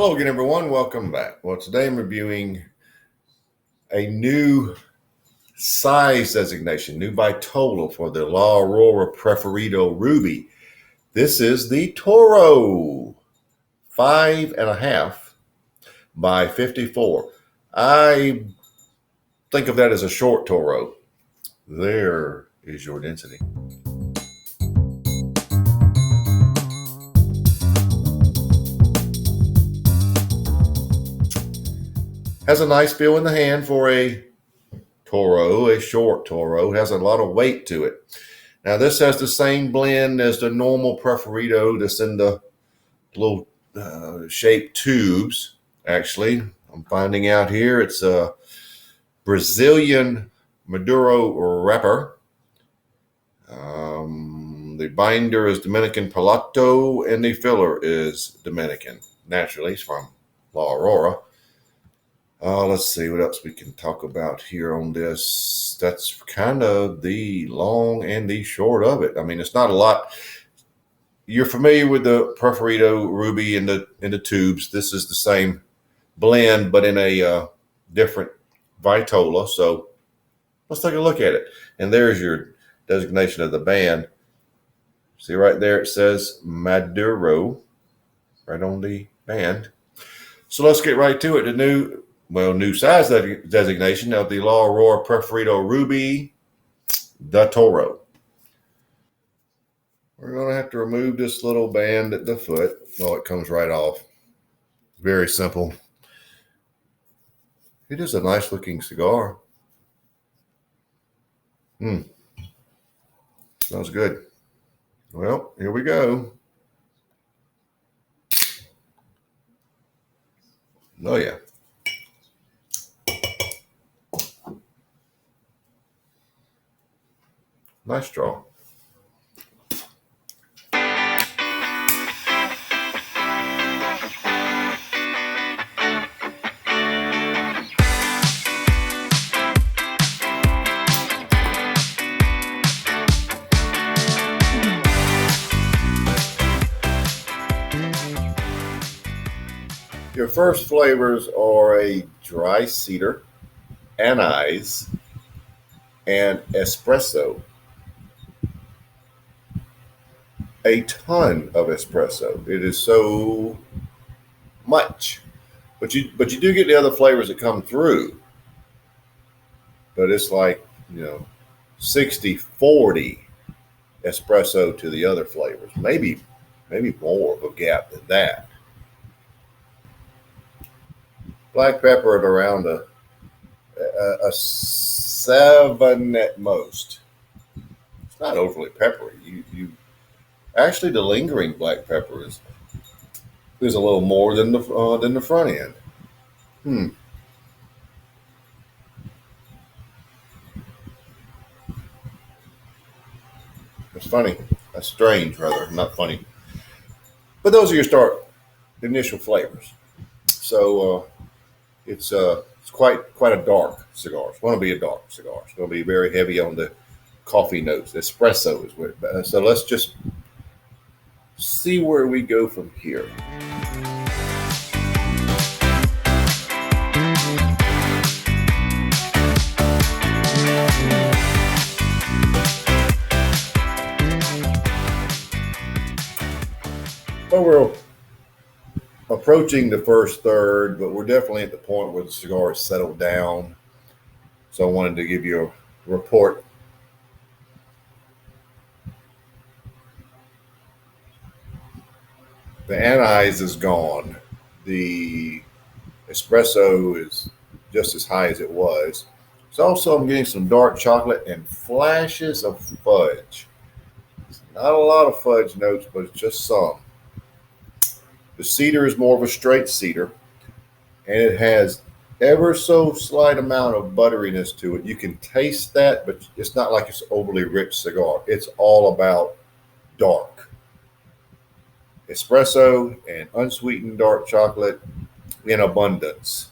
Hello again, everyone. Welcome back. Well, today I'm reviewing a new size designation, new Vitola for the Aurora Preferido Ruby. This is the Toro 5.5 by 54. I think of that as a short Toro. There is your density. Has a nice feel in the hand for a Toro, a short Toro. It has a lot of weight to it. Now this has the same blend as the normal Preferido that's in the little shaped tubes. Actually, I'm finding out here it's a Brazilian Maduro wrapper. The binder is Dominican Piloto and the filler is Dominican. Naturally, it's from La Aurora. Let's see what else we can talk about here on this. That's kind of the long and the short of it. I mean, it's not a lot. You're familiar with the Preferido Ruby in the tubes. This is the same blend, but in a different Vitola. So let's take a look at it. And there's your designation of the band. See right there, it says Maduro right on the band. So let's get right to it. The new size designation of the Aurora Preferido Ruby, the Toro. We're going to have to remove this little band at the foot. Oh, it comes right off. Very simple. It is a nice looking cigar. Smells good. Well, here we go. Oh, yeah. Nice draw. Your first flavors are a dry cedar, anise, and espresso. A ton of espresso. It is so much. But you do get the other flavors that come through. But it's like, 60-40 espresso to the other flavors. Maybe more of a gap than that. Black pepper at around a 7 at most. It's not overly peppery. You actually, the lingering black pepper is a little more than the front end. It's funny. That's strange, rather, not funny. But those are your initial flavors. So it's quite a dark cigar. It's going to be a dark cigar. It's going to be very heavy on the coffee notes. Espresso is what. So let's just see where we go from here. Well, we're approaching the first third, but we're definitely at the point where the cigar is settled down. So I wanted to give you a report. The anise is gone. The espresso is just as high as it was. So also I'm getting some dark chocolate and flashes of fudge. It's not a lot of fudge notes, but it's just some. The cedar is more of a straight cedar, and it has ever so slight amount of butteriness to it. You can taste that, but it's not like it's overly rich cigar. It's all about dark. Espresso and unsweetened dark chocolate in abundance.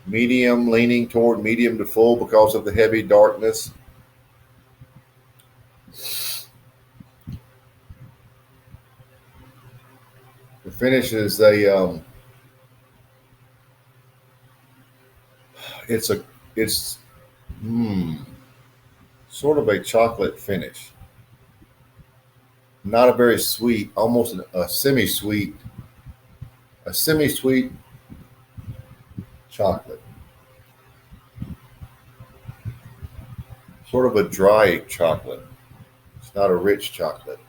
Medium, leaning toward medium to full because of the heavy darkness. The finish is a it's a it's sort of a chocolate finish, not a very sweet, almost a semi-sweet chocolate, sort of a dry chocolate. It's not a rich chocolate,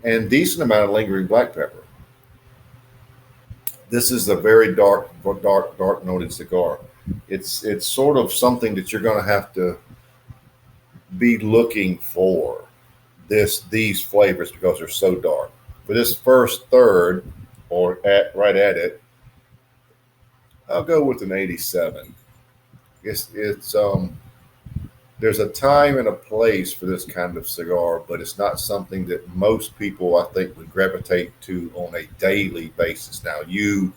and decent amount of lingering black pepper. This is a very dark noted cigar. It's sort of something that you're going to have to be looking for these flavors because they're so dark. For this first third, or right at it, I'll go with an 87. It's there's a time and a place for this kind of cigar, but it's not something that most people I think would gravitate to on a daily basis. Now, you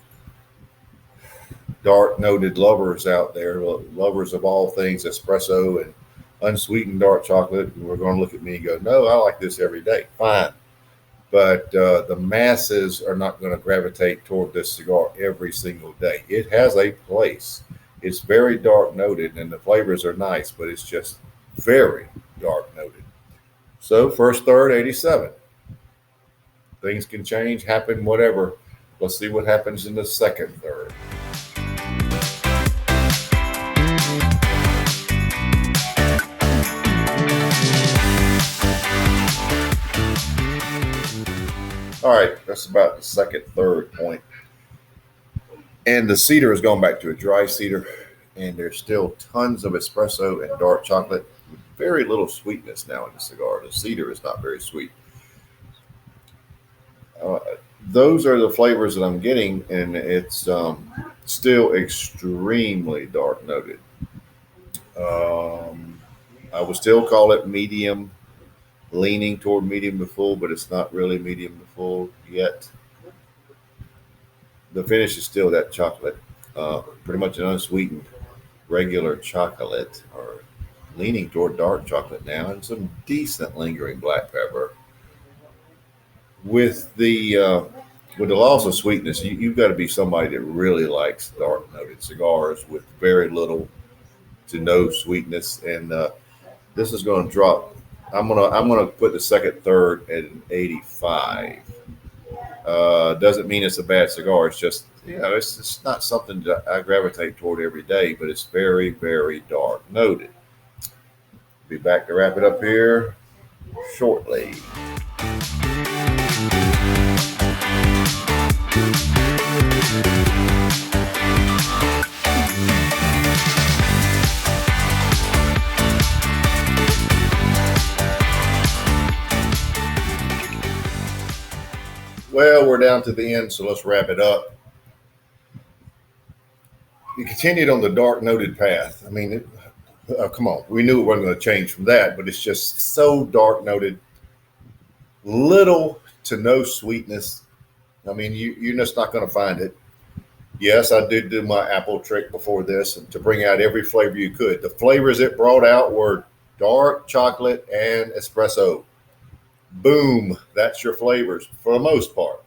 dark noted lovers out there, lovers of all things espresso and unsweetened dark chocolate, we're going to look at me and go, no, I like this every day. Fine. But the masses are not going to gravitate toward this cigar every single day. It has a place. It's very dark noted, and the flavors are nice, but it's just very dark noted. So, first third, 87. Things can change, happen, whatever. Let's see what happens in the second third. All right, that's about the second, third point. And the cedar has gone back to a dry cedar, and there's still tons of espresso and dark chocolate with very little sweetness now in the cigar. The cedar is not very sweet. Uh, those are the flavors that I'm getting, and it's still extremely dark noted. Um, I would still call it medium, leaning toward medium to full, but it's not really medium to full yet. The finish is still that chocolate, pretty much an unsweetened regular chocolate, or leaning toward dark chocolate now, and some decent lingering black pepper. With the loss of sweetness, you've got to be somebody that really likes dark noted cigars with very little to no sweetness, and this is going to drop. I'm gonna put the second third at an 85. Doesn't mean it's a bad cigar. It's just, it's not something that I gravitate toward every day, but it's very, very dark noted. Be back to wrap it up here shortly. Well, we're down to the end, so let's wrap it up. We continued on the dark noted path. I mean, come on, we knew it wasn't going to change from that, but it's just so dark noted, little to no sweetness. I mean, you're just not going to find it. Yes, I did do my apple trick before this and to bring out every flavor you could. The flavors it brought out were dark chocolate and espresso. Boom, that's your flavors for the most part.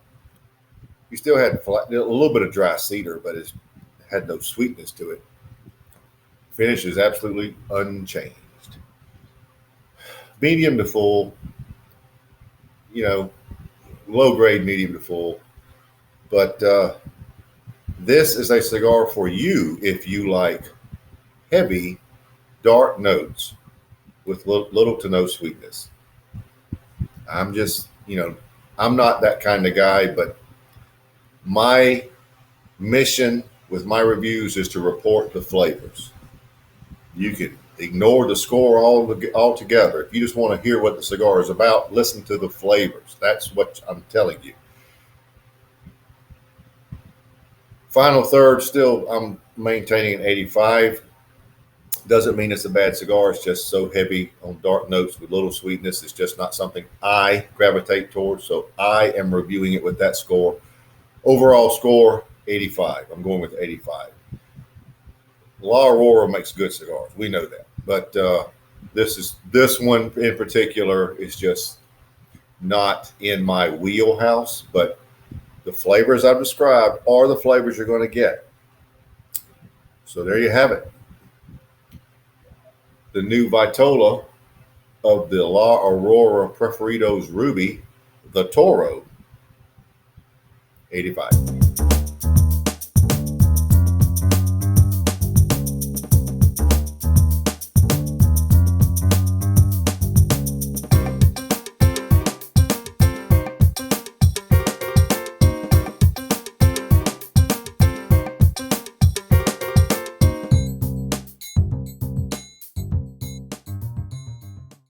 You still had a little bit of dry cedar, but it had no sweetness to it. Finish is absolutely unchanged. Medium to full, low grade medium to full. But this is a cigar for you if you like heavy, dark notes with little to no sweetness. I'm just, I'm not that kind of guy, but my mission with my reviews is to report the flavors. You can ignore the score altogether. If you just want to hear what the cigar is about, listen to the flavors. That's what I'm telling you. Final third, still, I'm maintaining an 85. Doesn't mean it's a bad cigar. It's just so heavy on dark notes with little sweetness. It's just not something I gravitate towards. So I am reviewing it with that score. Overall score, 85. I'm going with 85. La Aurora makes good cigars. We know that. But this one in particular is just not in my wheelhouse. But The flavors I've described are the flavors you're going to get. So there you have it. The new Vitola of the La Aurora Preferidos Ruby, the Toro 85.